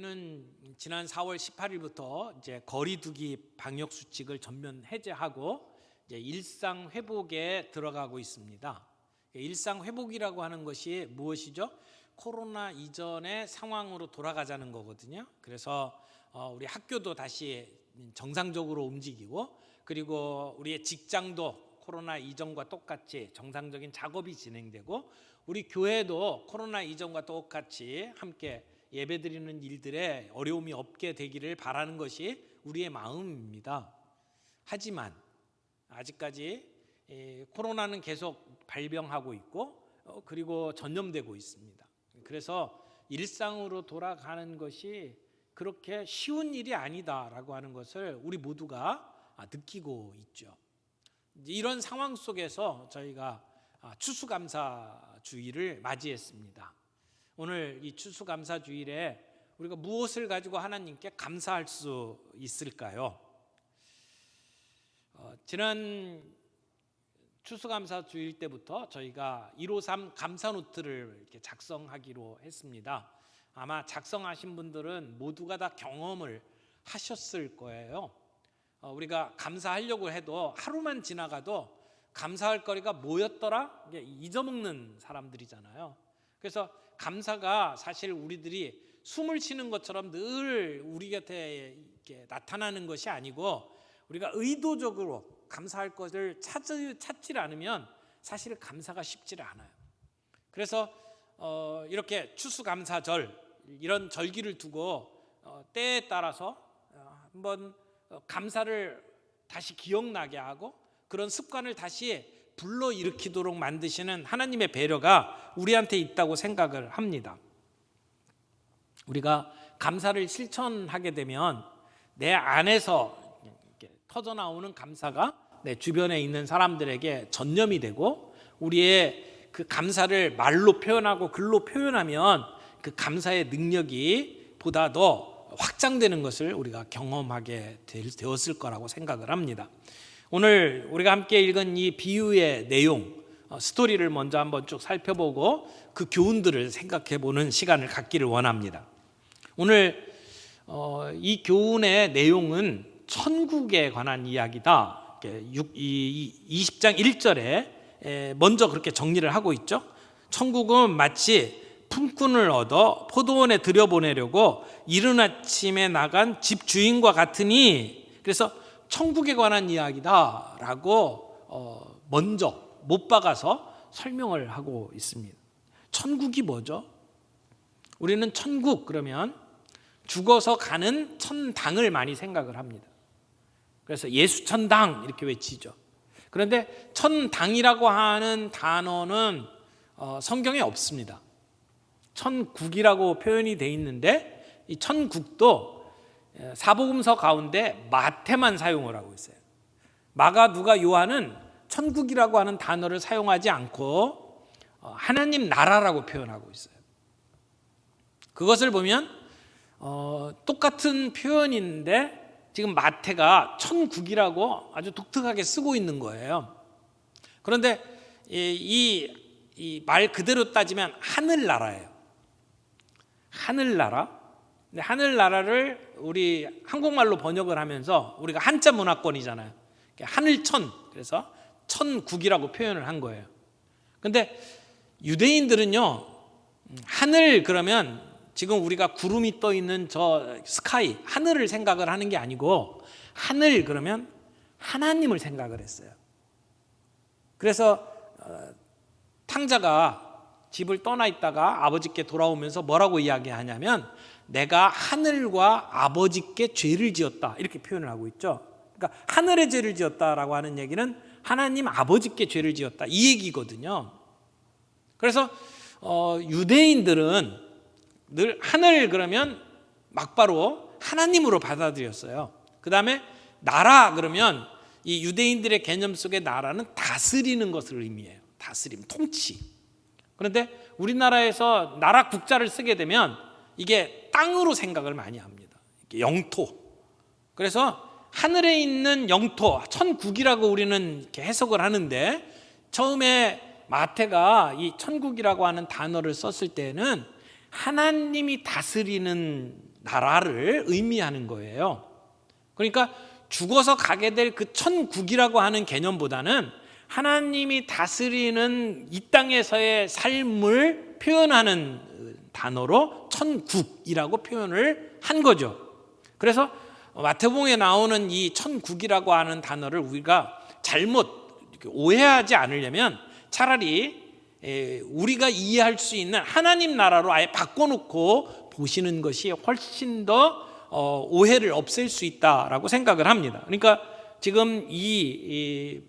우리는 지난 4월 18일부터 이제 거리두기 방역 수칙을 전면 해제하고 이제 일상 회복에 들어가고 있습니다. 일상 회복이라고 하는 것이 무엇이죠? 코로나 이전의 상황으로 돌아가자는 거거든요. 그래서 우리 학교도 다시 정상적으로 움직이고, 그리고 우리의 직장도 코로나 이전과 똑같이 정상적인 작업이 진행되고, 우리 교회도 코로나 이전과 똑같이 함께 예배드리는 일들에 어려움이 없게 되기를 바라는 것이 우리의 마음입니다. 하지만 아직까지 코로나는 계속 발병하고 있고, 그리고 전염되고 있습니다. 그래서 일상으로 돌아가는 것이 그렇게 쉬운 일이 아니다라고 하는 것을 우리 모두가 느끼고 있죠. 이런 상황 속에서 저희가 추수감사주일을 맞이했습니다. 오늘 이 추수감사주일에 우리가 무엇을 가지고 하나님께 감사할 수 있을까요? 지난 추수감사주일 때부터 저희가 153 감사노트를 이렇게 작성하기로 했습니다. 아마 작성하신 분들은 모두가 다 경험을 하셨을 거예요. 우리가 감사하려고 해도 하루만 지나가도 감사할 거리가 뭐였더라? 잊어먹는 사람들이잖아요. 그래서 감사가 사실 우리들이 숨을 쉬는 것처럼 늘 우리 곁에 이렇게 나타나는 것이 아니고, 우리가 의도적으로 감사할 것을 찾지 않으면 사실 감사가 쉽지 않아요. 그래서 이렇게 추수감사절, 이런 절기를 두고 때에 따라서 한번 감사를 다시 기억나게 하고, 그런 습관을 다시 불러일으키도록 만드시는 하나님의 배려가 우리한테 있다고 생각을 합니다. 우리가 감사를 실천하게 되면 내 안에서 이렇게 터져나오는 감사가 내 주변에 있는 사람들에게 전염이 되고, 우리의 그 감사를 말로 표현하고 글로 표현하면 그 감사의 능력이 보다 더 확장되는 것을 우리가 경험하게 되었을 거라고 생각을 합니다. 오늘 우리가 함께 읽은 이 비유의 내용, 스토리를 먼저 한번 쭉 살펴보고 그 교훈들을 생각해 보는 시간을 갖기를 원합니다. 오늘 이 교훈의 내용은 천국에 관한 이야기다. 20장 1절에 먼저 그렇게 정리를 하고 있죠. 천국은 마치 품꾼을 얻어 포도원에 들여보내려고 이른 아침에 나간 집주인과 같으니, 그래서 천국에 관한 이야기다라고 먼저 못 박아서 설명을 하고 있습니다. 천국이 뭐죠? 우리는 천국 그러면 죽어서 가는 천당을 많이 생각을 합니다. 그래서 예수천당 이렇게 외치죠. 그런데 천당이라고 하는 단어는 성경에 없습니다. 천국이라고 표현이 되어 있는데, 이 천국도 사복음서 가운데 마태만 사용을 하고 있어요. 마가, 누가, 요한은 천국이라고 하는 단어를 사용하지 않고 하나님 나라라고 표현하고 있어요. 그것을 보면 똑같은 표현인데 지금 마태가 천국이라고 아주 독특하게 쓰고 있는 거예요. 그런데 이 말 그대로 따지면 하늘나라예요. 하늘나라. 근데 하늘나라를 우리 한국말로 번역을 하면서, 우리가 한자 문화권이잖아요. 하늘천, 그래서 천국이라고 표현을 한 거예요. 근데 유대인들은요, 하늘 그러면 지금 우리가 구름이 떠 있는 저 스카이, 하늘을 생각을 하는 게 아니고, 하늘 그러면 하나님을 생각을 했어요. 그래서 탕자가 집을 떠나 있다가 아버지께 돌아오면서 뭐라고 이야기하냐면, 내가 하늘과 아버지께 죄를 지었다, 이렇게 표현을 하고 있죠. 그러니까 하늘에 죄를 지었다라고 하는 얘기는 하나님 아버지께 죄를 지었다, 이 얘기거든요. 그래서 유대인들은 늘 하늘 그러면 막바로 하나님으로 받아들였어요. 그 다음에 나라 그러면 이 유대인들의 개념 속의 나라는 다스리는 것을 의미해요. 다스림, 통치. 그런데 우리나라에서 나라 국자를 쓰게 되면 이게 땅으로 생각을 많이 합니다. 영토. 그래서 하늘에 있는 영토, 천국이라고 우리는 이렇게 해석을 하는데, 처음에 마태가 이 천국이라고 하는 단어를 썼을 때는 하나님이 다스리는 나라를 의미하는 거예요. 그러니까 죽어서 가게 될 그 천국이라고 하는 개념보다는 하나님이 다스리는 이 땅에서의 삶을 표현하는 단어로 천국이라고 표현을 한 거죠. 그래서 마태복음에 나오는 이 천국이라고 하는 단어를 우리가 잘못 오해하지 않으려면 차라리 우리가 이해할 수 있는 하나님 나라로 아예 바꿔놓고 보시는 것이 훨씬 더 오해를 없앨 수 있다라고 생각을 합니다. 그러니까 지금 이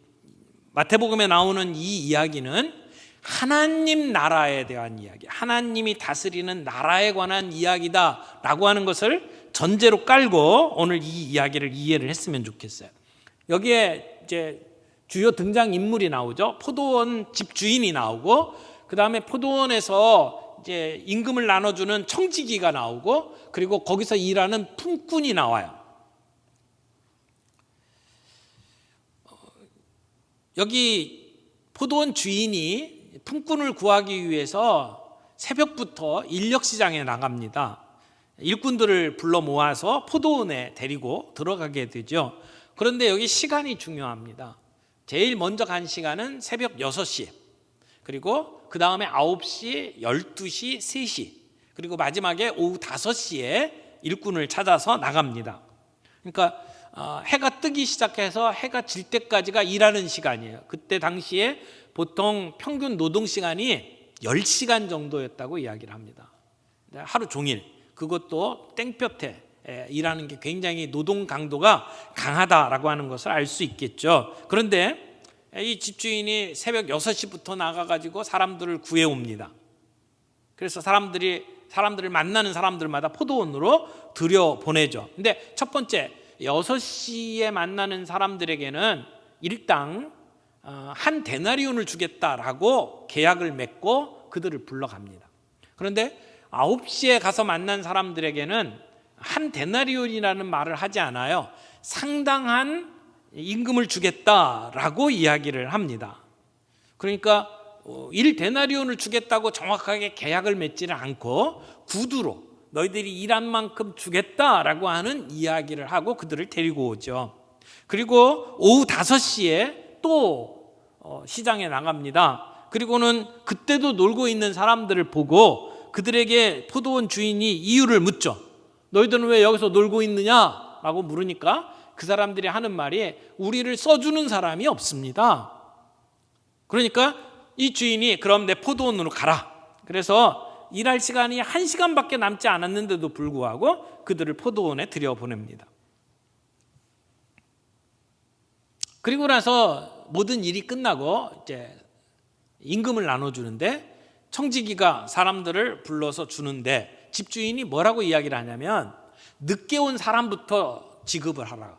마태복음에 나오는 이 이야기는 하나님 나라에 대한 이야기, 하나님이 다스리는 나라에 관한 이야기다라고 하는 것을 전제로 깔고 오늘 이 이야기를 이해를 했으면 좋겠어요. 여기에 이제 주요 등장 인물이 나오죠. 포도원 집주인이 나오고, 그 다음에 포도원에서 이제 임금을 나눠주는 청지기가 나오고, 그리고 거기서 일하는 품꾼이 나와요. 여기 포도원 주인이 품꾼을 구하기 위해서 새벽부터 인력시장에 나갑니다. 일꾼들을 불러 모아서 포도원에 데리고 들어가게 되죠. 그런데 여기 시간이 중요합니다. 제일 먼저 간 시간은 새벽 6시, 그리고 그 다음에 9시, 12시, 3시, 그리고 마지막에 오후 5시에 일꾼을 찾아서 나갑니다. 그러니까 해가 뜨기 시작해서 해가 질 때까지가 일하는 시간이에요. 그때 당시에 보통 평균 노동시간이 10시간 정도였다고 이야기를 합니다. 하루 종일, 그것도 땡볕에 일하는 게 굉장히 노동 강도가 강하다라고 하는 것을 알 수 있겠죠. 그런데 이 집주인이 새벽 6시부터 나가가지고 사람들을 구해옵니다. 그래서 사람들을 만나는 사람들마다 포도원으로 들여보내죠. 근데 첫 번째 6시에 만나는 사람들에게는 일당 한 데나리온을 주겠다라고 계약을 맺고 그들을 불러갑니다. 그런데 9시에 가서 만난 사람들에게는 한 데나리온이라는 말을 하지 않아요. 상당한 임금을 주겠다라고 이야기를 합니다. 그러니까 1데나리온을 주겠다고 정확하게 계약을 맺지는 않고 구두로 너희들이 일한 만큼 주겠다라고 하는 이야기를 하고 그들을 데리고 오죠. 그리고 오후 5시에 또 시장에 나갑니다. 그리고는 그때도 놀고 있는 사람들을 보고 그들에게 포도원 주인이 이유를 묻죠. 너희들은 왜 여기서 놀고 있느냐라고 물으니까 그 사람들이 하는 말이 우리를 써주는 사람이 없습니다. 그러니까 이 주인이 그럼 내 포도원으로 가라. 그래서 일할 시간이 1시간밖에 남지 않았는데도 불구하고 그들을 포도원에 들여보냅니다. 그리고 나서 모든 일이 끝나고 이제 임금을 나눠주는데 청지기가 사람들을 불러서 주는데 집주인이 뭐라고 이야기를 하냐면 늦게 온 사람부터 지급을 하라.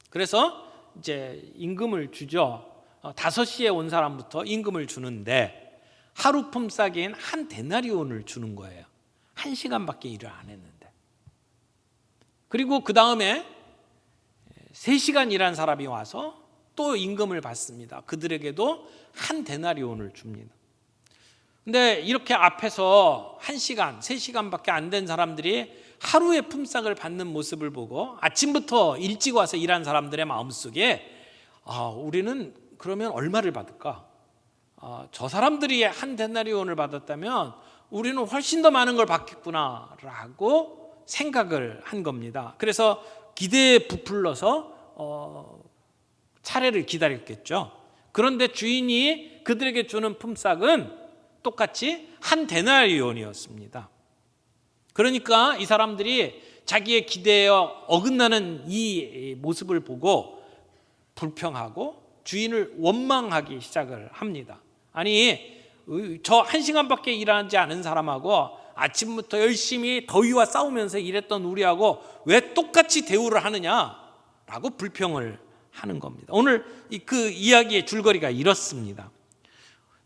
그래서 이제 임금을 주죠. 5시에 온 사람부터 임금을 주는데 하루 품삯인 한 데나리온을 주는 거예요. 1시간밖에 일을 안 했는데. 그리고 그 다음에 3시간 일한 사람이 와서 또 임금을 받습니다. 그들에게도 한 데나리온을 줍니다. 근데 이렇게 앞에서 1시간, 3시간밖에 안 된 사람들이 하루의 품삯을 받는 모습을 보고 아침부터 일찍 와서 일한 사람들의 마음속에 우리는 그러면 얼마를 받을까? 저 사람들이 한 데나리온을 받았다면 우리는 훨씬 더 많은 걸 받겠구나라고 생각을 한 겁니다. 그래서 기대에 부풀러서 차례를 기다렸겠죠. 그런데 주인이 그들에게 주는 품삯은 똑같이 한 데나리온이었습니다. 그러니까 이 사람들이 자기의 기대에 어긋나는 이 모습을 보고 불평하고 주인을 원망하기 시작을 합니다. 아니, 저 1시간밖에 일하지 않은 사람하고 아침부터 열심히 더위와 싸우면서 일했던 우리하고 왜 똑같이 대우를 하느냐라고 불평을 하는 겁니다. 오늘 그 이야기의 줄거리가 이렇습니다.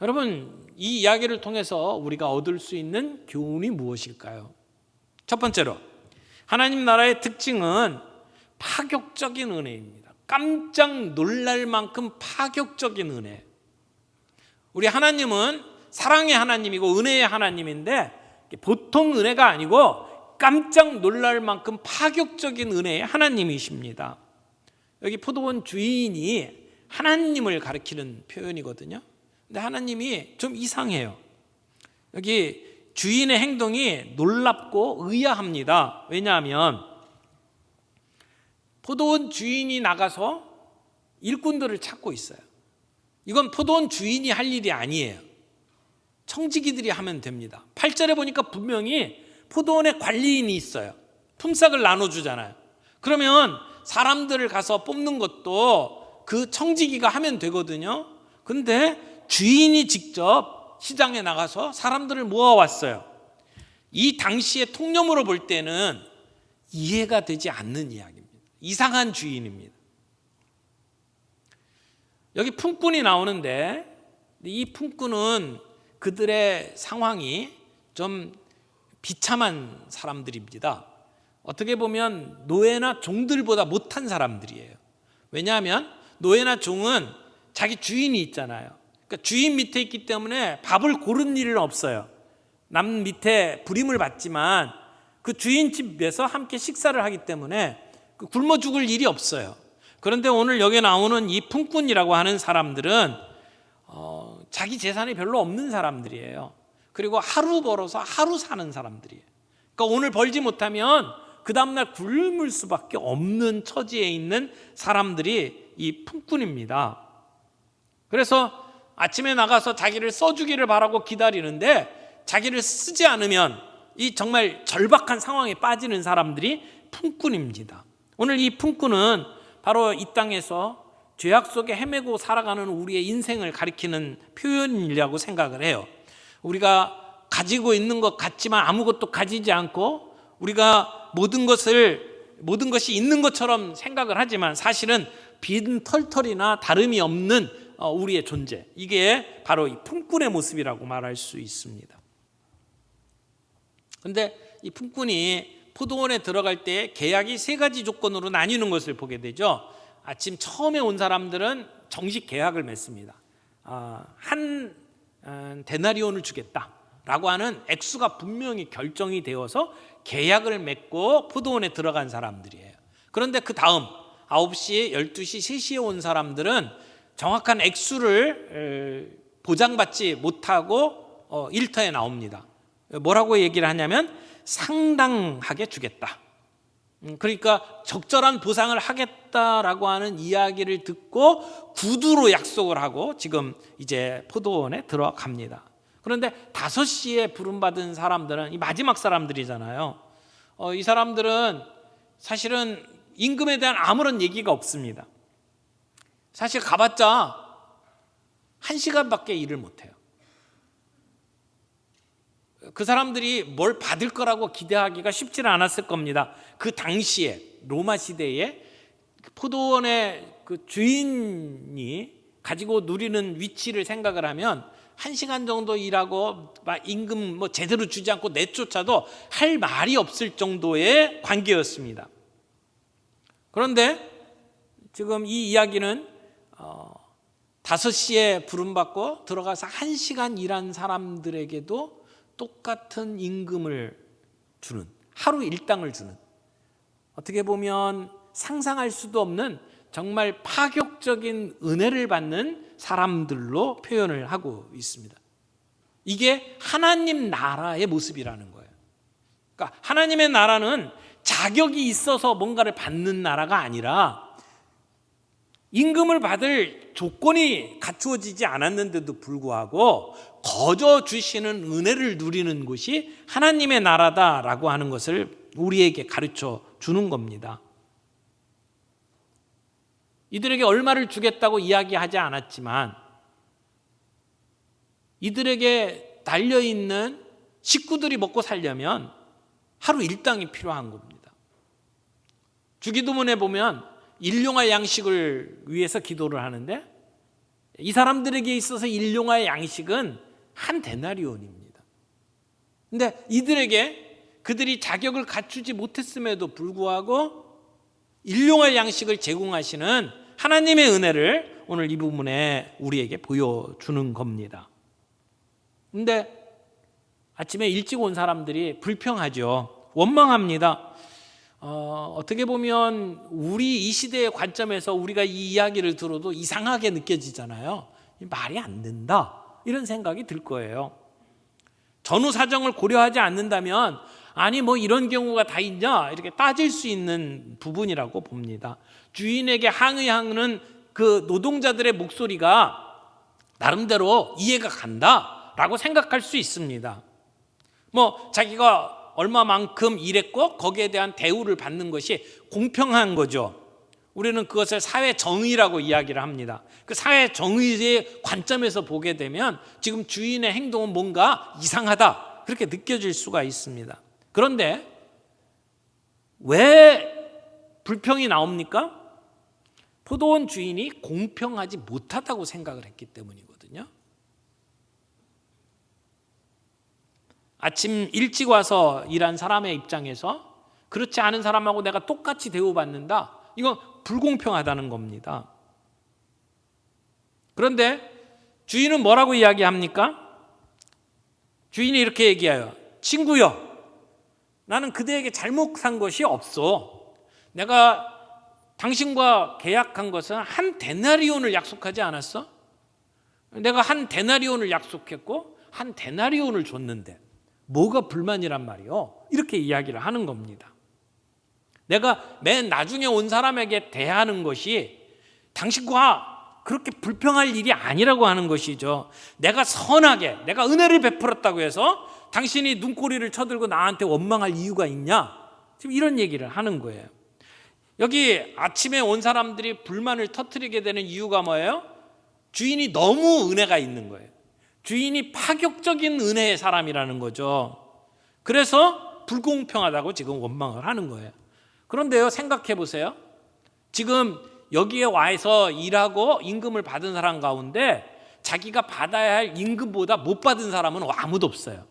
여러분, 이 이야기를 통해서 우리가 얻을 수 있는 교훈이 무엇일까요? 첫 번째로, 하나님 나라의 특징은 파격적인 은혜입니다. 깜짝 놀랄 만큼 파격적인 은혜. 우리 하나님은 사랑의 하나님이고 은혜의 하나님인데 보통 은혜가 아니고 깜짝 놀랄 만큼 파격적인 은혜의 하나님이십니다. 여기 포도원 주인이 하나님을 가리키는 표현이거든요. 근데 하나님이 좀 이상해요. 여기 주인의 행동이 놀랍고 의아합니다. 왜냐하면 포도원 주인이 나가서 일꾼들을 찾고 있어요. 이건 포도원 주인이 할 일이 아니에요. 청지기들이 하면 됩니다. 8절에 보니까 분명히 포도원에 관리인이 있어요. 품삯을 나눠주잖아요. 그러면 사람들을 가서 뽑는 것도 그 청지기가 하면 되거든요. 근데 주인이 직접 시장에 나가서 사람들을 모아왔어요. 이 당시의 통념으로 볼 때는 이해가 되지 않는 이야기입니다. 이상한 주인입니다. 여기 품꾼이 나오는데 이 품꾼은 그들의 상황이 좀 비참한 사람들입니다. 어떻게 보면 노예나 종들보다 못한 사람들이에요. 왜냐하면 노예나 종은 자기 주인이 있잖아요. 그러니까 주인 밑에 있기 때문에 밥을 고른 일은 없어요. 남 밑에 부림을 받지만 그 주인 집에서 함께 식사를 하기 때문에 굶어 죽을 일이 없어요. 그런데 오늘 여기 나오는 이 품꾼이라고 하는 사람들은 자기 재산이 별로 없는 사람들이에요. 그리고 하루 벌어서 하루 사는 사람들이에요. 그러니까 오늘 벌지 못하면 그 다음날 굶을 수밖에 없는 처지에 있는 사람들이 이 품꾼입니다. 그래서 아침에 나가서 자기를 써주기를 바라고 기다리는데 자기를 쓰지 않으면 이 정말 절박한 상황에 빠지는 사람들이 품꾼입니다. 오늘 이 품꾼은 바로 이 땅에서 죄악 속에 헤매고 살아가는 우리의 인생을 가리키는 표현이라고 생각을 해요. 우리가 가지고 있는 것 같지만 아무것도 가지지 않고 우리가 모든 것이 있는 것처럼 생각을 하지만 사실은 빈 털털이나 다름이 없는 우리의 존재, 이게 바로 이 품꾼의 모습이라고 말할 수 있습니다. 그런데 이 품꾼이 포도원에 들어갈 때 계약이 세 가지 조건으로 나뉘는 것을 보게 되죠. 아침 처음에 온 사람들은 정식 계약을 맺습니다. 한 데나리온을 주겠다라고 하는 액수가 분명히 결정이 되어서 계약을 맺고 포도원에 들어간 사람들이에요. 그런데 그 다음 9시, 12시, 3시에 온 사람들은 정확한 액수를 보장받지 못하고 일터에 나옵니다. 뭐라고 얘기를 하냐면 상당하게 주겠다. 그러니까 적절한 보상을 하겠다라고 하는 이야기를 듣고 구두로 약속을 하고 지금 이제 포도원에 들어갑니다. 그런데 5시에 부름받은 사람들은 이 마지막 사람들이잖아요. 이 사람들은 사실은 임금에 대한 아무런 얘기가 없습니다. 사실 가봤자 1시간밖에 일을 못해요. 그 사람들이 뭘 받을 거라고 기대하기가 쉽지는 않았을 겁니다. 그 당시에 로마 시대에 포도원의 그 주인이 가지고 누리는 위치를 생각을 하면 1시간 정도 일하고 임금 제대로 주지 않고 내쫓아도 할 말이 없을 정도의 관계였습니다. 그런데 지금 이 이야기는 5시에 부름받고 들어가서 1시간 일한 사람들에게도 똑같은 임금을 주는, 하루 일당을 주는, 어떻게 보면 상상할 수도 없는 정말 파격적인 은혜를 받는 사람들로 표현을 하고 있습니다. 이게 하나님 나라의 모습이라는 거예요. 그러니까 하나님의 나라는 자격이 있어서 뭔가를 받는 나라가 아니라 임금을 받을 조건이 갖추어지지 않았는데도 불구하고 거저 주시는 은혜를 누리는 곳이 하나님의 나라다라고 하는 것을 우리에게 가르쳐 주는 겁니다. 이들에게 얼마를 주겠다고 이야기하지 않았지만 이들에게 달려있는 식구들이 먹고 살려면 하루 일당이 필요한 겁니다. 주기도문에 보면 일용할 양식을 위해서 기도를 하는데 이 사람들에게 있어서 일용할 양식은 한 데나리온입니다. 근데 이들에게 그들이 자격을 갖추지 못했음에도 불구하고 일용할 양식을 제공하시는 하나님의 은혜를 오늘 이 부분에 우리에게 보여주는 겁니다. 근데 아침에 일찍 온 사람들이 불평하죠. 원망합니다. 어떻게 보면 우리 이 시대의 관점에서 우리가 이 이야기를 들어도 이상하게 느껴지잖아요. 말이 안 된다, 이런 생각이 들 거예요. 전후 사정을 고려하지 않는다면 아니 뭐 이런 경우가 다 있냐 이렇게 따질 수 있는 부분이라고 봅니다. 주인에게 항의하는 그 노동자들의 목소리가 나름대로 이해가 간다라고 생각할 수 있습니다. 뭐 자기가 얼마만큼 일했고 거기에 대한 대우를 받는 것이 공평한 거죠. 우리는 그것을 사회 정의라고 이야기를 합니다. 그 사회 정의의 관점에서 보게 되면 지금 주인의 행동은 뭔가 이상하다, 그렇게 느껴질 수가 있습니다. 그런데 왜 불평이 나옵니까? 포도원 주인이 공평하지 못하다고 생각을 했기 때문이거든요. 아침 일찍 와서 일한 사람의 입장에서 그렇지 않은 사람하고 내가 똑같이 대우받는다, 이건 불공평하다는 겁니다. 그런데 주인은 뭐라고 이야기합니까? 주인이 이렇게 얘기해요. 친구여, 나는 그대에게 잘못한 것이 없어. 내가 당신과 계약한 것은 한 데나리온을 약속하지 않았어? 내가 한 데나리온을 약속했고 한 데나리온을 줬는데 뭐가 불만이란 말이요? 이렇게 이야기를 하는 겁니다. 내가 맨 나중에 온 사람에게 대하는 것이 당신과 그렇게 불평할 일이 아니라고 하는 것이죠. 내가 선하게, 내가 은혜를 베풀었다고 해서 당신이 눈꼬리를 쳐들고 나한테 원망할 이유가 있냐? 지금 이런 얘기를 하는 거예요. 여기 아침에 온 사람들이 불만을 터뜨리게 되는 이유가 뭐예요? 주인이 너무 은혜가 있는 거예요. 주인이 파격적인 은혜의 사람이라는 거죠. 그래서 불공평하다고 지금 원망을 하는 거예요. 그런데요, 생각해 보세요. 지금 여기에 와서 일하고 임금을 받은 사람 가운데 자기가 받아야 할 임금보다 못 받은 사람은 아무도 없어요.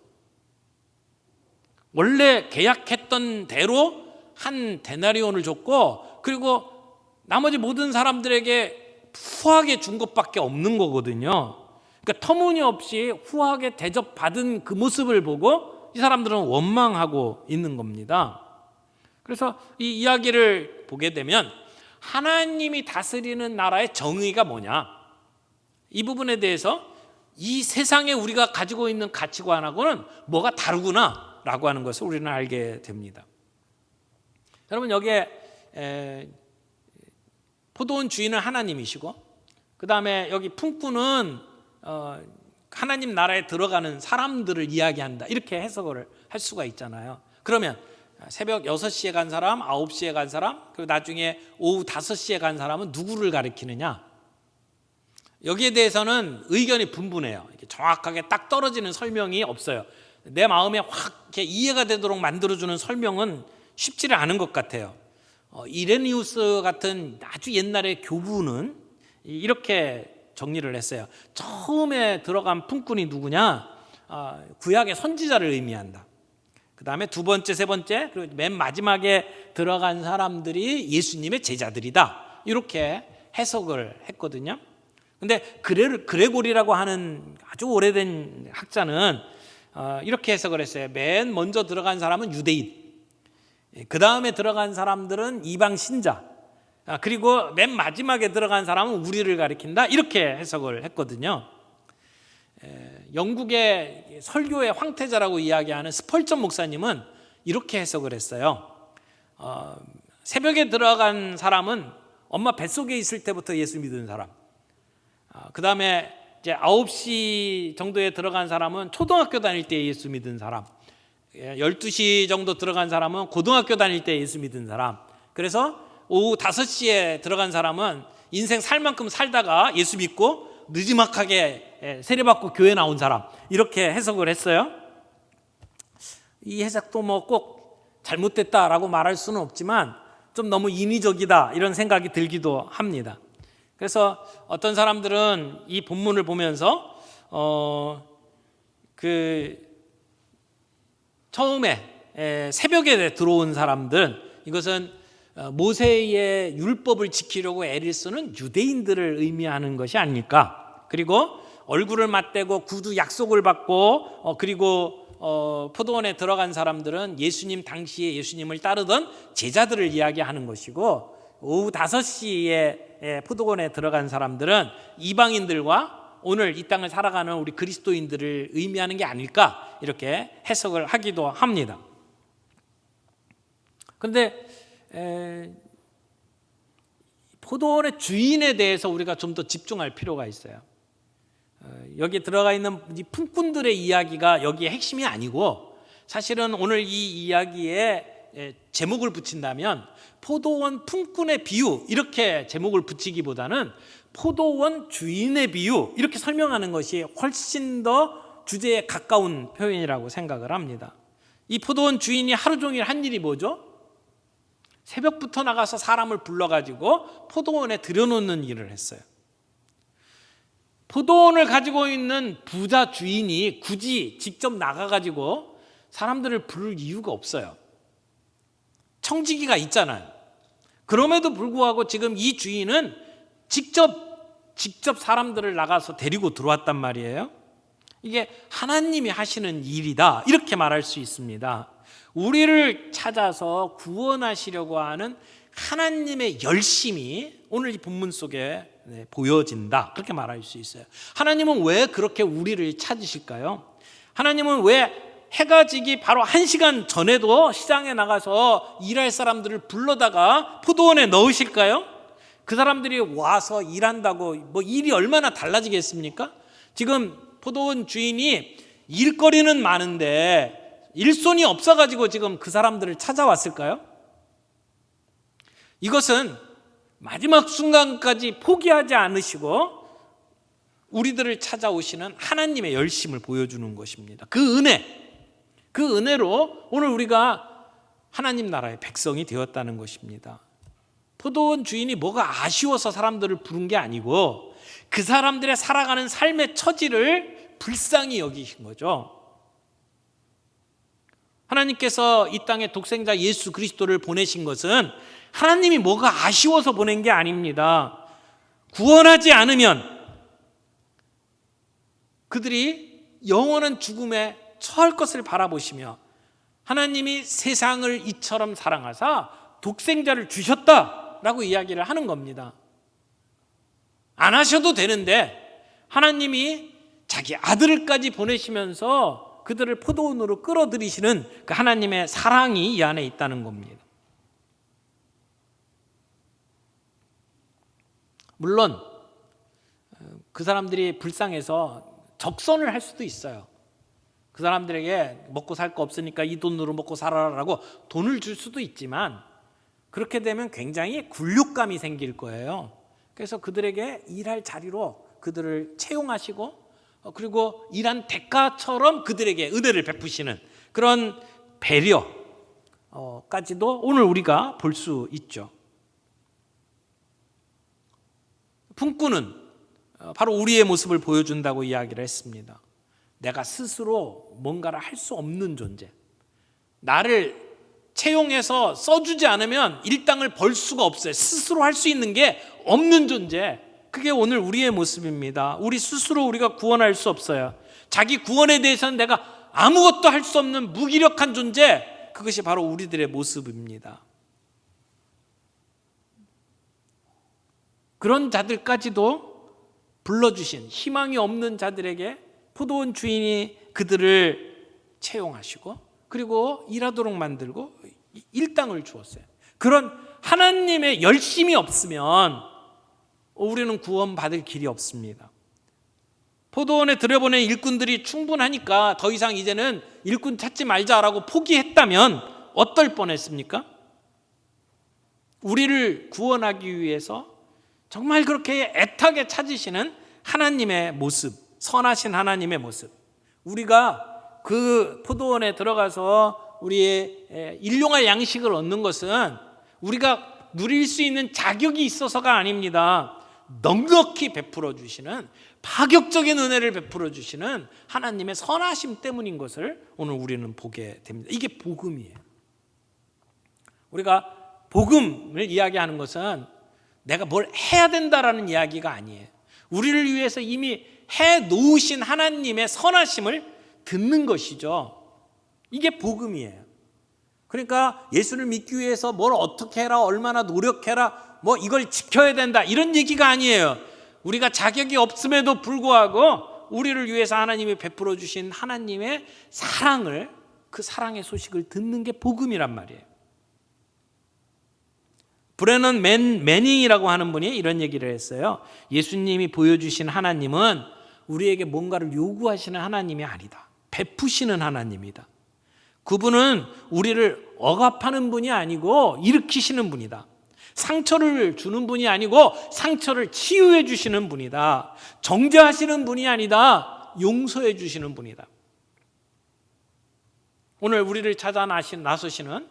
원래 계약했던 대로 한 데나리온을 줬고, 그리고 나머지 모든 사람들에게 후하게 준 것밖에 없는 거거든요. 그러니까 터무니없이 후하게 대접받은 그 모습을 보고 이 사람들은 원망하고 있는 겁니다. 그래서 이 이야기를 보게 되면 하나님이 다스리는 나라의 정의가 뭐냐, 이 부분에 대해서 이 세상에 우리가 가지고 있는 가치관하고는 뭐가 다르구나 라고 하는 것을 우리는 알게 됩니다. 여러분, 여기에 포도원 주인은 하나님이시고, 그 다음에 여기 품꾼은 하나님 나라에 들어가는 사람들을 이야기한다, 이렇게 해석을 할 수가 있잖아요. 그러면 새벽 6시에 간 사람, 9시에 간 사람, 그리고 나중에 오후 5시에 간 사람은 누구를 가리키느냐? 여기에 대해서는 의견이 분분해요. 이렇게 정확하게 딱 떨어지는 설명이 없어요. 내 마음에 확 이렇게 이해가 되도록 만들어주는 설명은 쉽지를 않은 것 같아요. 이레니우스 같은 아주 옛날의 교부는 이렇게 정리를 했어요. 처음에 들어간 품꾼이 누구냐? 구약의 선지자를 의미한다. 그 다음에 두 번째, 세 번째, 그리고 맨 마지막에 들어간 사람들이 예수님의 제자들이다, 이렇게 해석을 했거든요. 근데 그레고리라고 하는 아주 오래된 학자는 이렇게 해석을 했어요. 맨 먼저 들어간 사람은 유대인, 그 다음에 들어간 사람들은 이방 신자, 그리고 맨 마지막에 들어간 사람은 우리를 가리킨다, 이렇게 해석을 했거든요. 영국의 설교의 황태자라고 이야기하는 스펄전 목사님은 이렇게 해석을 했어요. 새벽에 들어간 사람은 엄마 뱃속에 있을 때부터 예수 믿은 사람, 그 다음에 이제 9시 정도에 들어간 사람은 초등학교 다닐 때 예수 믿은 사람, 12시 정도 들어간 사람은 고등학교 다닐 때 예수 믿은 사람, 그래서 오후 5시에 들어간 사람은 인생 살 만큼 살다가 예수 믿고 느지막하게 세례받고 교회 나온 사람, 이렇게 해석을 했어요. 이 해석도 뭐 꼭 잘못됐다라고 말할 수는 없지만 좀 너무 인위적이다, 이런 생각이 들기도 합니다. 그래서 어떤 사람들은 이 본문을 보면서 처음에 새벽에 들어온 사람들은 이것은 모세의 율법을 지키려고 애를 쓰는 유대인들을 의미하는 것이 아닐까. 그리고 얼굴을 맞대고 구두 약속을 받고 그리고 포도원에 들어간 사람들은 예수님 당시에 예수님을 따르던 제자들을 이야기하는 것이고, 오후 5시에 포도원에 들어간 사람들은 이방인들과 오늘 이 땅을 살아가는 우리 그리스도인들을 의미하는 게 아닐까, 이렇게 해석을 하기도 합니다. 그런데 포도원의 주인에 대해서 우리가 좀 더 집중할 필요가 있어요. 여기에 들어가 있는 이 품꾼들의 이야기가 여기에 핵심이 아니고, 사실은 오늘 이 이야기에 제목을 붙인다면 포도원 품꾼의 비유, 이렇게 제목을 붙이기보다는 포도원 주인의 비유, 이렇게 설명하는 것이 훨씬 더 주제에 가까운 표현이라고 생각을 합니다. 이 포도원 주인이 하루 종일 한 일이 뭐죠? 새벽부터 나가서 사람을 불러가지고 포도원에 들여놓는 일을 했어요. 포도원을 가지고 있는 부자 주인이 굳이 직접 나가가지고 사람들을 부를 이유가 없어요. 청지기가 있잖아요. 그럼에도 불구하고 지금 이 주인은 직접 사람들을 나가서 데리고 들어왔단 말이에요. 이게 하나님이 하시는 일이다, 이렇게 말할 수 있습니다. 우리를 찾아서 구원하시려고 하는 하나님의 열심이 오늘 이 본문 속에 보여진다, 그렇게 말할 수 있어요. 하나님은 왜 그렇게 우리를 찾으실까요? 하나님은 왜 해가 지기 바로 1시간 전에도 시장에 나가서 일할 사람들을 불러다가 포도원에 넣으실까요? 그 사람들이 와서 일한다고 뭐 일이 얼마나 달라지겠습니까? 지금 포도원 주인이 일거리는 많은데 일손이 없어가지고 지금 그 사람들을 찾아왔을까요? 이것은 마지막 순간까지 포기하지 않으시고 우리들을 찾아오시는 하나님의 열심을 보여주는 것입니다. 그 은혜로 오늘 우리가 하나님 나라의 백성이 되었다는 것입니다. 포도원 주인이 뭐가 아쉬워서 사람들을 부른 게 아니고 그 사람들의 살아가는 삶의 처지를 불쌍히 여기신 거죠. 하나님께서 이 땅에 독생자 예수 그리스도를 보내신 것은 하나님이 뭐가 아쉬워서 보낸 게 아닙니다. 구원하지 않으면 그들이 영원한 죽음에 처할 것을 바라보시며 하나님이 세상을 이처럼 사랑하사 독생자를 주셨다라고 이야기를 하는 겁니다. 안 하셔도 되는데 하나님이 자기 아들까지 보내시면서 그들을 포도원으로 끌어들이시는 그 하나님의 사랑이 이 안에 있다는 겁니다. 물론 그 사람들이 불쌍해서 적선을 할 수도 있어요. 그 사람들에게 먹고 살 거 없으니까 이 돈으로 먹고 살아라라고 돈을 줄 수도 있지만 그렇게 되면 굉장히 굴욕감이 생길 거예요. 그래서 그들에게 일할 자리로 그들을 채용하시고 그리고 일한 대가처럼 그들에게 은혜를 베푸시는 그런 배려까지도 오늘 우리가 볼 수 있죠. 품꾼은 바로 우리의 모습을 보여준다고 이야기를 했습니다. 내가 스스로 뭔가를 할 수 없는 존재, 나를 채용해서 써주지 않으면 일당을 벌 수가 없어요. 스스로 할 수 있는 게 없는 존재, 그게 오늘 우리의 모습입니다. 우리 스스로 우리가 구원할 수 없어요. 자기 구원에 대해서는 내가 아무것도 할 수 없는 무기력한 존재, 그것이 바로 우리들의 모습입니다. 그런 자들까지도 불러주신 희망이 없는 자들에게 포도원 주인이 그들을 채용하시고 그리고 일하도록 만들고 일당을 주었어요. 그런 하나님의 열심이 없으면 우리는 구원받을 길이 없습니다. 포도원에 들여보낸 일꾼들이 충분하니까 더 이상 이제는 일꾼 찾지 말자라고 포기했다면 어떨 뻔했습니까? 우리를 구원하기 위해서 정말 그렇게 애타게 찾으시는 하나님의 모습, 선하신 하나님의 모습, 우리가 그 포도원에 들어가서 우리의 일용할 양식을 얻는 것은 우리가 누릴 수 있는 자격이 있어서가 아닙니다. 넉넉히 베풀어 주시는, 파격적인 은혜를 베풀어 주시는 하나님의 선하심 때문인 것을 오늘 우리는 보게 됩니다. 이게 복음이에요. 우리가 복음을 이야기하는 것은 내가 뭘 해야 된다라는 이야기가 아니에요. 우리를 위해서 이미 해 놓으신 하나님의 선하심을 듣는 것이죠. 이게 복음이에요. 그러니까 예수를 믿기 위해서 뭘 어떻게 해라, 얼마나 노력해라, 뭐 이걸 지켜야 된다, 이런 얘기가 아니에요. 우리가 자격이 없음에도 불구하고 우리를 위해서 하나님이 베풀어 주신 하나님의 사랑을, 그 사랑의 소식을 듣는 게 복음이란 말이에요. 브레넌 매닝이라고 하는 분이 이런 얘기를 했어요. 예수님이 보여주신 하나님은 우리에게 뭔가를 요구하시는 하나님이 아니다. 베푸시는 하나님이다. 그분은 우리를 억압하는 분이 아니고 일으키시는 분이다. 상처를 주는 분이 아니고 상처를 치유해 주시는 분이다. 정죄하시는 분이 아니다. 용서해 주시는 분이다. 오늘 우리를 찾아 나서시는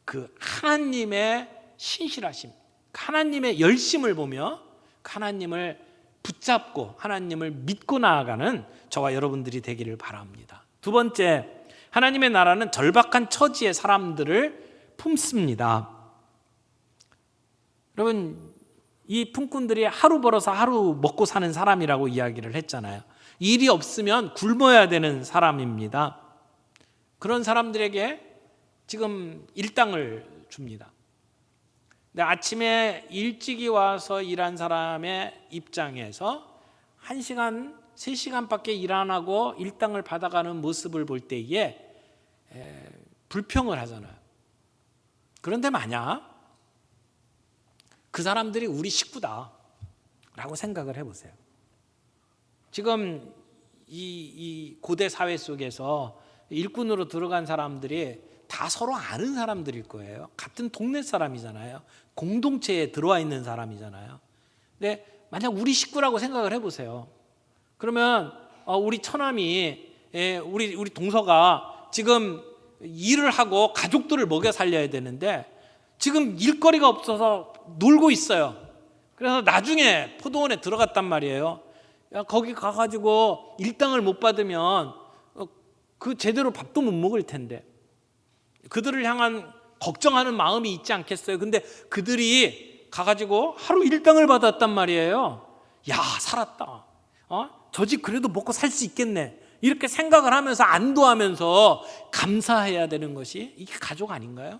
그 하나님의 신실하심, 하나님의 열심을 보며 하나님을 붙잡고 하나님을 믿고 나아가는 저와 여러분들이 되기를 바랍니다. 두 번째, 하나님의 나라는 절박한 처지의 사람들을 품습니다. 여러분, 이 품꾼들이 하루 벌어서 하루 먹고 사는 사람이라고 이야기를 했잖아요. 일이 없으면 굶어야 되는 사람입니다. 그런 사람들에게 지금 일당을 줍니다. 근데 아침에 일찍이 와서 일한 사람의 입장에서 1시간, 3시간밖에 일 안 하고 일당을 받아가는 모습을 볼 때에 불평을 하잖아요. 그런데 만약 그 사람들이 우리 식구다 라고 생각을 해보세요. 지금 이 고대 사회 속에서 일꾼으로 들어간 사람들이 다 서로 아는 사람들일 거예요. 같은 동네 사람이잖아요. 공동체에 들어와 있는 사람이잖아요. 근데 만약 우리 식구라고 생각을 해보세요. 그러면 우리 처남이, 우리 동서가 지금 일을 하고 가족들을 먹여 살려야 되는데 지금 일거리가 없어서 놀고 있어요. 그래서 나중에 포도원에 들어갔단 말이에요. 야, 거기 가가지고 일당을 못 받으면 그 제대로 밥도 못 먹을 텐데, 그들을 향한 걱정하는 마음이 있지 않겠어요? 근데 그들이 가가지고 하루 일당을 받았단 말이에요. 야, 살았다. 저 집 그래도 먹고 살 수 있겠네. 이렇게 생각을 하면서 안도하면서 감사해야 되는 것이 이게 가족 아닌가요?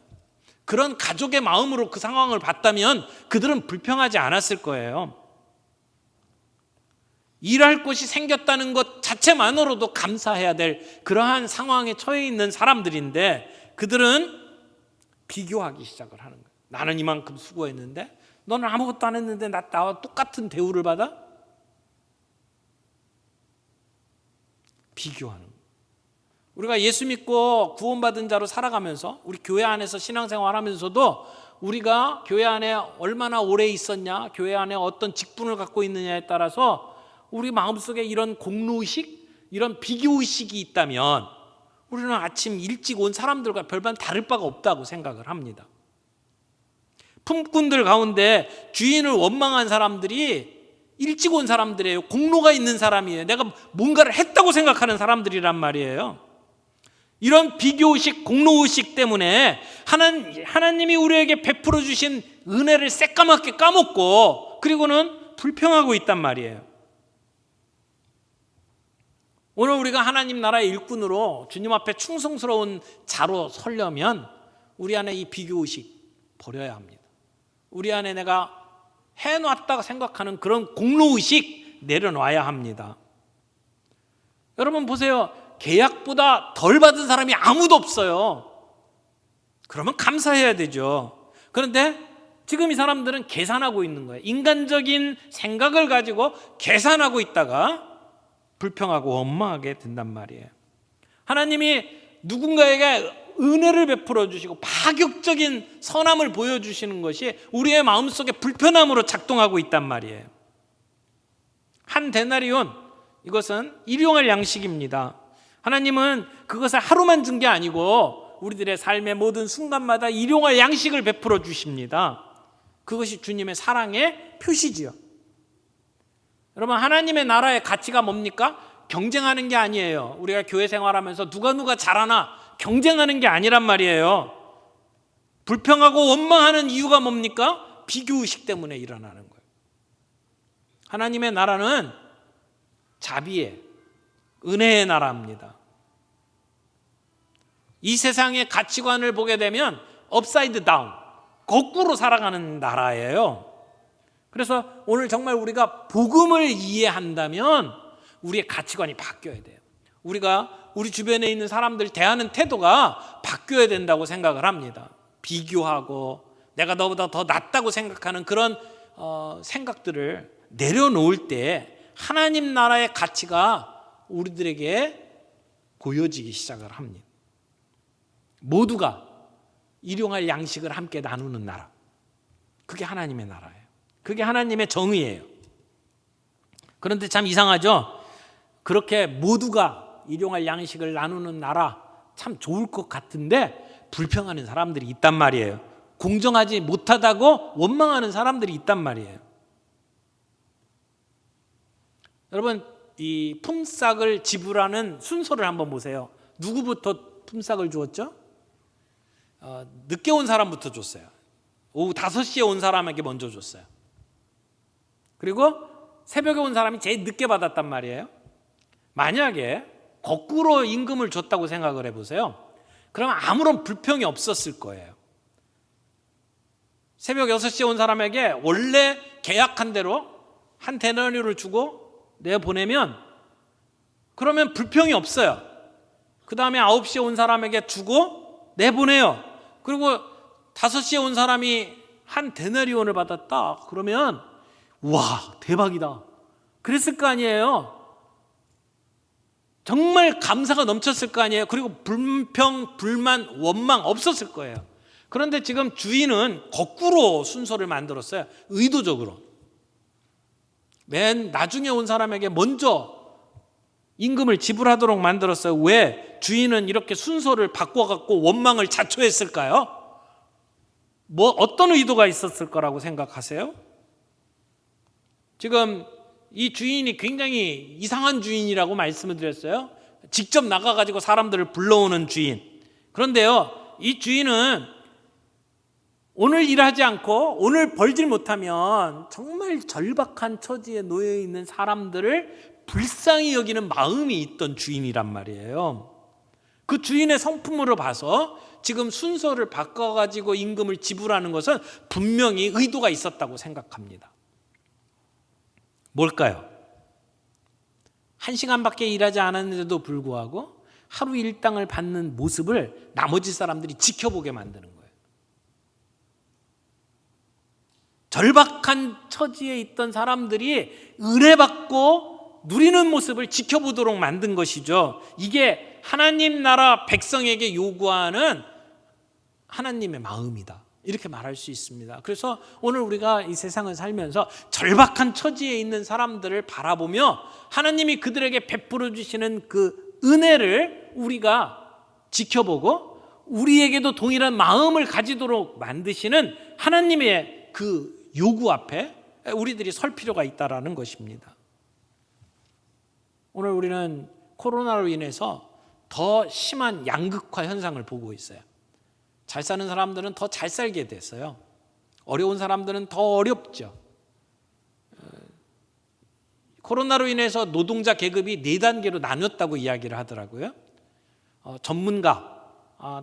그런 가족의 마음으로 그 상황을 봤다면 그들은 불평하지 않았을 거예요. 일할 곳이 생겼다는 것 자체만으로도 감사해야 될 그러한 상황에 처해 있는 사람들인데 그들은 비교하기 시작을 하는 거예요. 나는 이만큼 수고했는데 너는 아무것도 안 했는데 나와 똑같은 대우를 받아? 비교하는 거예요. 우리가 예수 믿고 구원받은 자로 살아가면서 우리 교회 안에서 신앙생활하면서도 우리가 교회 안에 얼마나 오래 있었냐, 교회 안에 어떤 직분을 갖고 있느냐에 따라서 우리 마음속에 이런 공로의식, 이런 비교의식이 있다면 우리는 아침 일찍 온 사람들과 별반 다를 바가 없다고 생각을 합니다. 품꾼들 가운데 주인을 원망한 사람들이 일찍 온 사람들이에요. 공로가 있는 사람이에요. 내가 뭔가를 했다고 생각하는 사람들이란 말이에요. 이런 비교의식, 공로의식 때문에 하나님이 우리에게 베풀어 주신 은혜를 새까맣게 까먹고 그리고는 불평하고 있단 말이에요. 오늘 우리가 하나님 나라의 일꾼으로 주님 앞에 충성스러운 자로 서려면 우리 안에 이 비교의식 버려야 합니다. 우리 안에 내가 해놨다고 생각하는 그런 공로의식 내려놔야 합니다. 여러분 보세요. 계약보다 덜 받은 사람이 아무도 없어요. 그러면 감사해야 되죠. 그런데 지금 이 사람들은 계산하고 있는 거예요. 인간적인 생각을 가지고 계산하고 있다가 불평하고 원망하게 된단 말이에요. 하나님이 누군가에게 은혜를 베풀어 주시고 파격적인 선함을 보여주시는 것이 우리의 마음속에 불편함으로 작동하고 있단 말이에요. 한 데나리온, 이것은 일용할 양식입니다. 하나님은 그것을 하루만 준 게 아니고 우리들의 삶의 모든 순간마다 일용할 양식을 베풀어 주십니다. 그것이 주님의 사랑의 표시지요. 여러분, 하나님의 나라의 가치가 뭡니까? 경쟁하는 게 아니에요. 우리가 교회 생활하면서 누가 잘하나 경쟁하는 게 아니란 말이에요. 불평하고 원망하는 이유가 뭡니까? 비교의식 때문에 일어나는 거예요. 하나님의 나라는 자비의, 은혜의 나라입니다. 이 세상의 가치관을 보게 되면 업사이드 다운, 거꾸로 살아가는 나라예요. 그래서 오늘 정말 우리가 복음을 이해한다면 우리의 가치관이 바뀌어야 돼요. 우리가 우리 주변에 있는 사람들 대하는 태도가 바뀌어야 된다고 생각을 합니다. 비교하고 내가 너보다 더 낫다고 생각하는 그런 생각들을 내려놓을 때 하나님 나라의 가치가 우리들에게 보여지기 시작을 합니다. 모두가 일용할 양식을 함께 나누는 나라, 그게 하나님의 나라예요. 그게 하나님의 정의예요. 그런데 참 이상하죠? 그렇게 모두가 일용할 양식을 나누는 나라 참 좋을 것 같은데 불평하는 사람들이 있단 말이에요. 공정하지 못하다고 원망하는 사람들이 있단 말이에요. 여러분, 이 품삯을 지불하는 순서를 한번 보세요. 누구부터 품삯을 주었죠? 늦게 온 사람부터 줬어요. 오후 5시에 온 사람에게 먼저 줬어요. 그리고 새벽에 온 사람이 제일 늦게 받았단 말이에요. 만약에 거꾸로 임금을 줬다고 생각을 해보세요. 그러면 아무런 불평이 없었을 거예요. 새벽 6시에 온 사람에게 원래 계약한 대로 한 데나리온을 주고 내보내면 그러면 불평이 없어요. 그 다음에 9시에 온 사람에게 주고 내보내요. 그리고 5시에 온 사람이 한 데나리온을 받았다. 그러면 와, 대박이다. 그랬을 거 아니에요. 정말 감사가 넘쳤을 거 아니에요. 그리고 불평, 불만, 원망 없었을 거예요. 그런데 지금 주인은 거꾸로 순서를 만들었어요. 의도적으로. 맨 나중에 온 사람에게 먼저 임금을 지불하도록 만들었어요. 왜? 주인은 이렇게 순서를 바꿔갖고 원망을 자초했을까요? 어떤 의도가 있었을 거라고 생각하세요? 지금 이 주인이 굉장히 이상한 주인이라고 말씀을 드렸어요. 직접 나가가지고 사람들을 불러오는 주인. 그런데요, 이 주인은 오늘 일하지 않고 오늘 벌질 못하면 정말 절박한 처지에 놓여 있는 사람들을 불쌍히 여기는 마음이 있던 주인이란 말이에요. 그 주인의 성품으로 봐서 지금 순서를 바꿔가지고 임금을 지불하는 것은 분명히 의도가 있었다고 생각합니다. 뭘까요? 1시간밖에 일하지 않았는데도 불구하고 하루 일당을 받는 모습을 나머지 사람들이 지켜보게 만드는 거예요. 절박한 처지에 있던 사람들이 은혜받고 누리는 모습을 지켜보도록 만든 것이죠. 이게 하나님 나라 백성에게 요구하는 하나님의 마음이다, 이렇게 말할 수 있습니다. 그래서 오늘 우리가 이 세상을 살면서 절박한 처지에 있는 사람들을 바라보며 하나님이 그들에게 베풀어 주시는 그 은혜를 우리가 지켜보고 우리에게도 동일한 마음을 가지도록 만드시는 하나님의 그 요구 앞에 우리들이 설 필요가 있다라는 것입니다. 오늘 우리는 코로나로 인해서 더 심한 양극화 현상을 보고 있어요. 잘 사는 사람들은 더 잘 살게 됐어요. 어려운 사람들은 더 어렵죠. 코로나로 인해서 노동자 계급이 4단계로 나뉘었다고 이야기를 하더라고요. 전문가,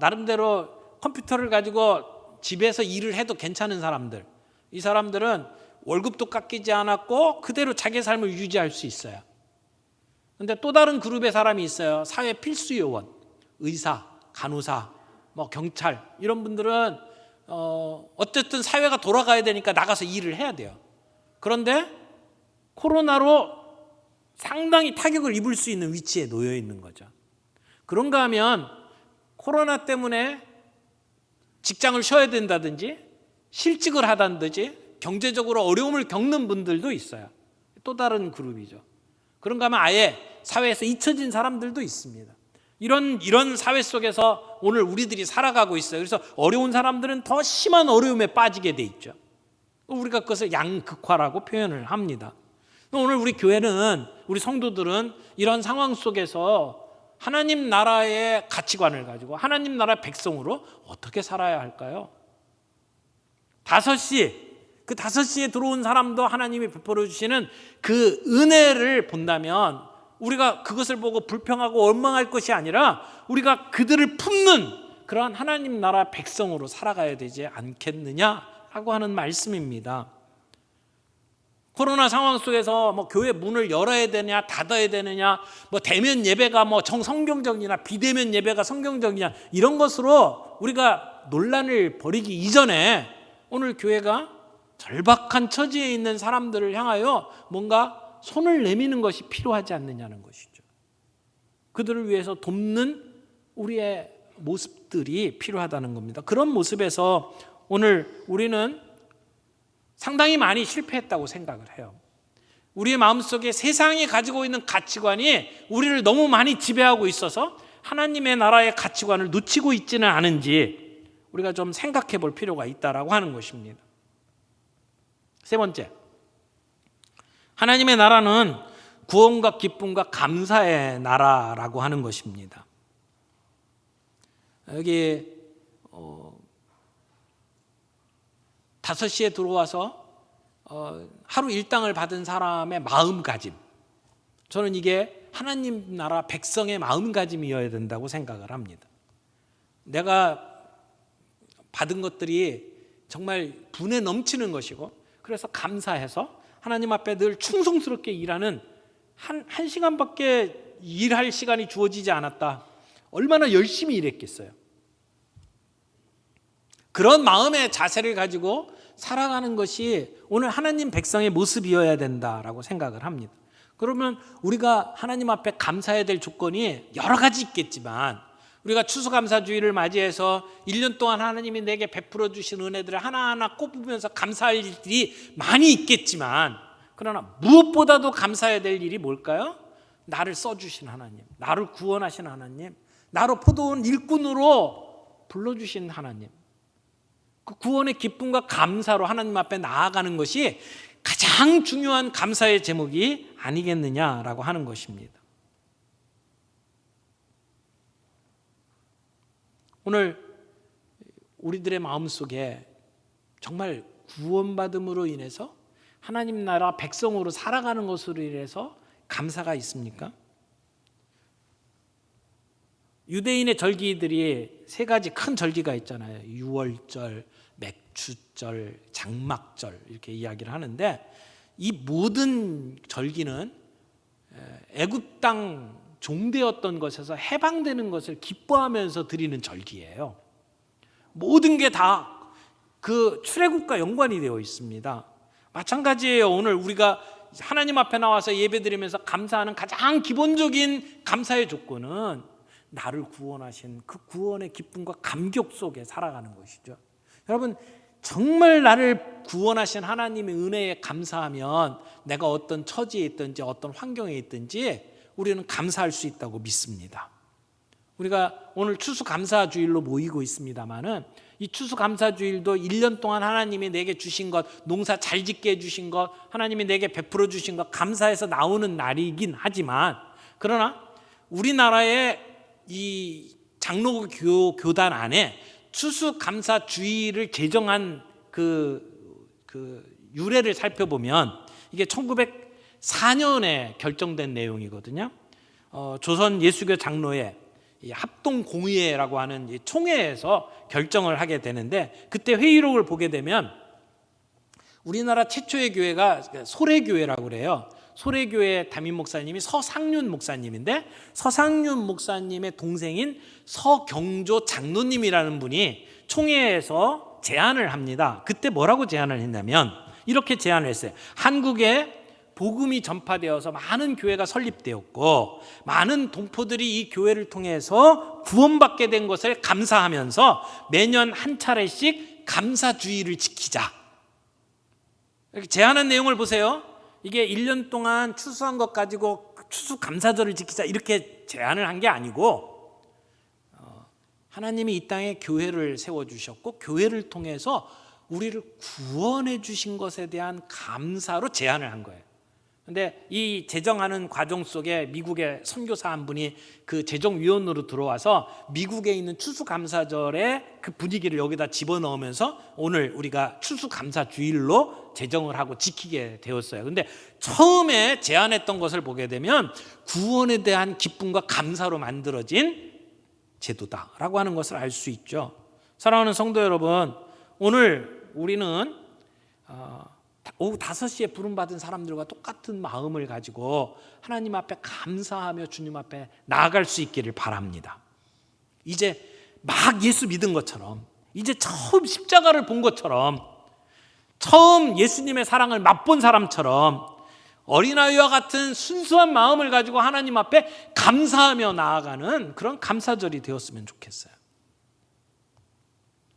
나름대로 컴퓨터를 가지고 집에서 일을 해도 괜찮은 사람들, 이 사람들은 월급도 깎이지 않았고 그대로 자기 삶을 유지할 수 있어요. 그런데 또 다른 그룹의 사람이 있어요. 사회 필수 요원, 의사, 간호사, 경찰, 이런 분들은 어쨌든 사회가 돌아가야 되니까 나가서 일을 해야 돼요. 그런데 코로나로 상당히 타격을 입을 수 있는 위치에 놓여 있는 거죠. 그런가 하면 코로나 때문에 직장을 쉬어야 된다든지 실직을 하다든지 경제적으로 어려움을 겪는 분들도 있어요. 또 다른 그룹이죠. 그런가 하면 아예 사회에서 잊혀진 사람들도 있습니다. 이런 사회 속에서 오늘 우리들이 살아가고 있어요. 그래서 어려운 사람들은 더 심한 어려움에 빠지게 돼 있죠. 우리가 그것을 양극화라고 표현을 합니다. 오늘 우리 교회는, 우리 성도들은 이런 상황 속에서 하나님 나라의 가치관을 가지고 하나님 나라의 백성으로 어떻게 살아야 할까요? 5시, 그 5시에 들어온 사람도 하나님이 베풀어 주시는 그 은혜를 본다면 우리가 그것을 보고 불평하고 원망할 것이 아니라 우리가 그들을 품는 그러한 하나님 나라 백성으로 살아가야 되지 않겠느냐라고 하는 말씀입니다. 코로나 상황 속에서 뭐 교회 문을 열어야 되냐 닫아야 되느냐, 뭐 대면 예배가 뭐 정성경적이냐 비대면 예배가 성경적이냐, 이런 것으로 우리가 논란을 벌이기 이전에 오늘 교회가 절박한 처지에 있는 사람들을 향하여 뭔가 손을 내미는 것이 필요하지 않느냐는 것이죠. 그들을 위해서 돕는 우리의 모습들이 필요하다는 겁니다. 그런 모습에서 오늘 우리는 상당히 많이 실패했다고 생각을 해요. 우리의 마음속에 세상이 가지고 있는 가치관이 우리를 너무 많이 지배하고 있어서 하나님의 나라의 가치관을 놓치고 있지는 않은지 우리가 좀 생각해 볼 필요가 있다라고 하는 것입니다. 세 번째, 하나님의 나라는 구원과 기쁨과 감사의 나라라고 하는 것입니다. 여기 5시에 들어와서 하루 일당을 받은 사람의 마음가짐, 저는 이게 하나님 나라 백성의 마음가짐이어야 된다고 생각을 합니다. 내가 받은 것들이 정말 분에 넘치는 것이고, 그래서 감사해서 하나님 앞에 늘 충성스럽게 일하는, 한 시간밖에 일할 시간이 주어지지 않았다, 얼마나 열심히 일했겠어요. 그런 마음의 자세를 가지고 살아가는 것이 오늘 하나님 백성의 모습이어야 된다라고 생각을 합니다. 그러면 우리가 하나님 앞에 감사해야 될 조건이 여러 가지 있겠지만, 우리가 추수감사주의를 맞이해서 1년 동안 하나님이 내게 베풀어 주신 은혜들을 하나하나 꼽으면서 감사할 일들이 많이 있겠지만, 그러나 무엇보다도 감사해야 될 일이 뭘까요? 나를 써주신 하나님, 나를 구원하신 하나님, 나를 포도원 일꾼으로 불러주신 하나님, 그 구원의 기쁨과 감사로 하나님 앞에 나아가는 것이 가장 중요한 감사의 제목이 아니겠느냐라고 하는 것입니다. 오늘 우리들의 마음속에 정말 구원받음으로 인해서 하나님 나라 백성으로 살아가는 것으로 인해서 감사가 있습니까? 유대인의 절기들이 3가지 큰 절기가 있잖아요. 유월절, 맥추절, 장막절, 이렇게 이야기를 하는데, 이 모든 절기는 애굽 땅 종되었던 것에서 해방되는 것을 기뻐하면서 드리는 절기예요. 모든 게 다 그 출애굽과 연관이 되어 있습니다. 마찬가지예요. 오늘 우리가 하나님 앞에 나와서 예배드리면서 감사하는 가장 기본적인 감사의 조건은 나를 구원하신 그 구원의 기쁨과 감격 속에 살아가는 것이죠. 여러분, 정말 나를 구원하신 하나님의 은혜에 감사하면 내가 어떤 처지에 있든지 어떤 환경에 있든지 우리는 감사할 수 있다고 믿습니다. 우리가 오늘 추수감사주일로 모이고 있습니다마는, 이 추수감사주일도 1년 동안 하나님이 내게 주신 것, 농사 잘 짓게 해주신 것, 하나님이 내게 베풀어 주신 것 감사해서 나오는 날이긴 하지만, 그러나 우리나라의 이 장로교 교단 안에 추수감사주의를 제정한 그 유래를 살펴보면 이게 1904년에 결정된 내용이거든요. 조선 예수교 장로회 합동공의회라고 하는 총회에서 결정을 하게 되는데, 그때 회의록을 보게 되면 우리나라 최초의 교회가 소래교회라고 그래요. 소래교회 담임 목사님이 서상륜 목사님인데, 서상륜 목사님의 동생인 서경조 장로님이라는 분이 총회에서 제안을 합니다. 그때 뭐라고 제안을 했냐면 이렇게 제안을 했어요. 한국에 복음이 전파되어서 많은 교회가 설립되었고 많은 동포들이 이 교회를 통해서 구원받게 된 것을 감사하면서 매년 한 차례씩 감사주의를 지키자. 이렇게 제안한 내용을 보세요. 이게 1년 동안 추수한 것 가지고 추수감사절을 지키자 이렇게 제안을 한 게 아니고, 하나님이 이 땅에 교회를 세워주셨고 교회를 통해서 우리를 구원해 주신 것에 대한 감사로 제안을 한 거예요. 근데 이 제정하는 과정 속에 미국의 선교사 한 분이 그 제정위원으로 들어와서 미국에 있는 추수감사절의 그 분위기를 여기다 집어넣으면서 오늘 우리가 추수감사주일로 제정을 하고 지키게 되었어요. 근데 처음에 제안했던 것을 보게 되면 구원에 대한 기쁨과 감사로 만들어진 제도다라고 하는 것을 알 수 있죠. 사랑하는 성도 여러분, 오늘 우리는 오후 5시에 부름받은 사람들과 똑같은 마음을 가지고 하나님 앞에 감사하며 주님 앞에 나아갈 수 있기를 바랍니다. 이제 막 예수 믿은 것처럼, 이제 처음 십자가를 본 것처럼, 처음 예수님의 사랑을 맛본 사람처럼 어린아이와 같은 순수한 마음을 가지고 하나님 앞에 감사하며 나아가는 그런 감사절이 되었으면 좋겠어요.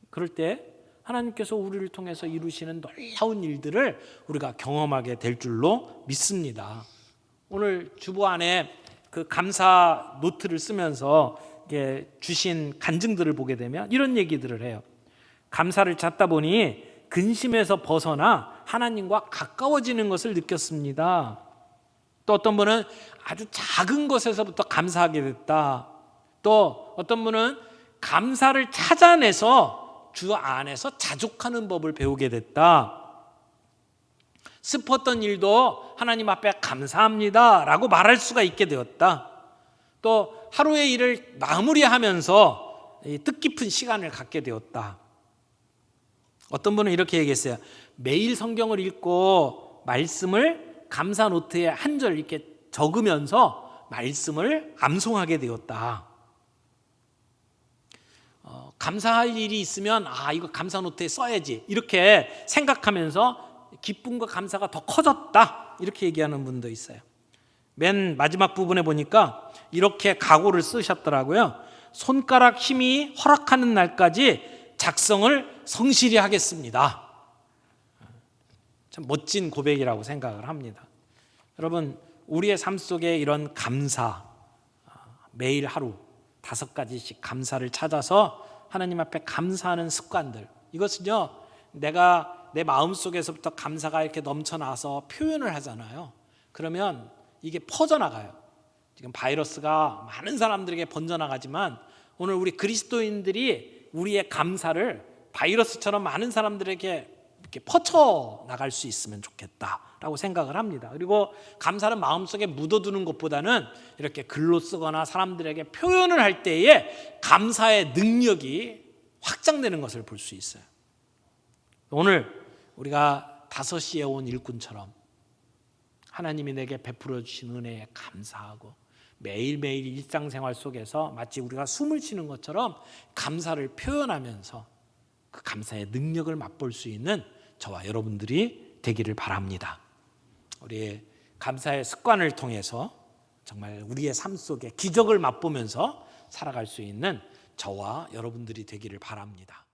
그럴 때 하나님께서 우리를 통해서 이루시는 놀라운 일들을 우리가 경험하게 될 줄로 믿습니다. 오늘 주보 안에 그 감사 노트를 쓰면서 주신 간증들을 보게 되면 이런 얘기들을 해요. 감사를 찾다 보니 근심에서 벗어나 하나님과 가까워지는 것을 느꼈습니다. 또 어떤 분은 아주 작은 것에서부터 감사하게 됐다. 또 어떤 분은 감사를 찾아내서 주 안에서 자족하는 법을 배우게 됐다. 슬펐던 일도 하나님 앞에 감사합니다 라고 말할 수가 있게 되었다. 또 하루의 일을 마무리하면서 뜻깊은 시간을 갖게 되었다. 어떤 분은 이렇게 얘기했어요. 매일 성경을 읽고 말씀을 감사 노트에 한 절 이렇게 적으면서 말씀을 암송하게 되었다. 감사할 일이 있으면 이거 감사 노트에 써야지 이렇게 생각하면서 기쁨과 감사가 더 커졌다 이렇게 얘기하는 분도 있어요. 맨 마지막 부분에 보니까 이렇게 각오를 쓰셨더라고요. 손가락 힘이 허락하는 날까지 작성을 성실히 하겠습니다. 참 멋진 고백이라고 생각을 합니다. 여러분, 우리의 삶 속에 이런 감사, 매일 하루 5가지씩 감사를 찾아서 하나님 앞에 감사하는 습관들, 이것은요 내가 내 마음속에서부터 감사가 이렇게 넘쳐나서 표현을 하잖아요. 그러면 이게 퍼져나가요. 지금 바이러스가 많은 사람들에게 번져나가지만 오늘 우리 그리스도인들이 우리의 감사를 바이러스처럼 많은 사람들에게 이렇게 퍼쳐나갈 수 있으면 좋겠다라고 생각을 합니다. 그리고 감사는 마음속에 묻어두는 것보다는 이렇게 글로 쓰거나 사람들에게 표현을 할 때에 감사의 능력이 확장되는 것을 볼 수 있어요. 오늘 우리가 5시에 온 일꾼처럼 하나님이 내게 베풀어 주신 은혜에 감사하고 매일매일 일상생활 속에서 마치 우리가 숨을 쉬는 것처럼 감사를 표현하면서 그 감사의 능력을 맛볼 수 있는 저와 여러분들이 되기를 바랍니다. 우리의 감사의 습관을 통해서 정말 우리의 삶 속에 기적을 맛보면서 살아갈 수 있는 저와 여러분들이 되기를 바랍니다.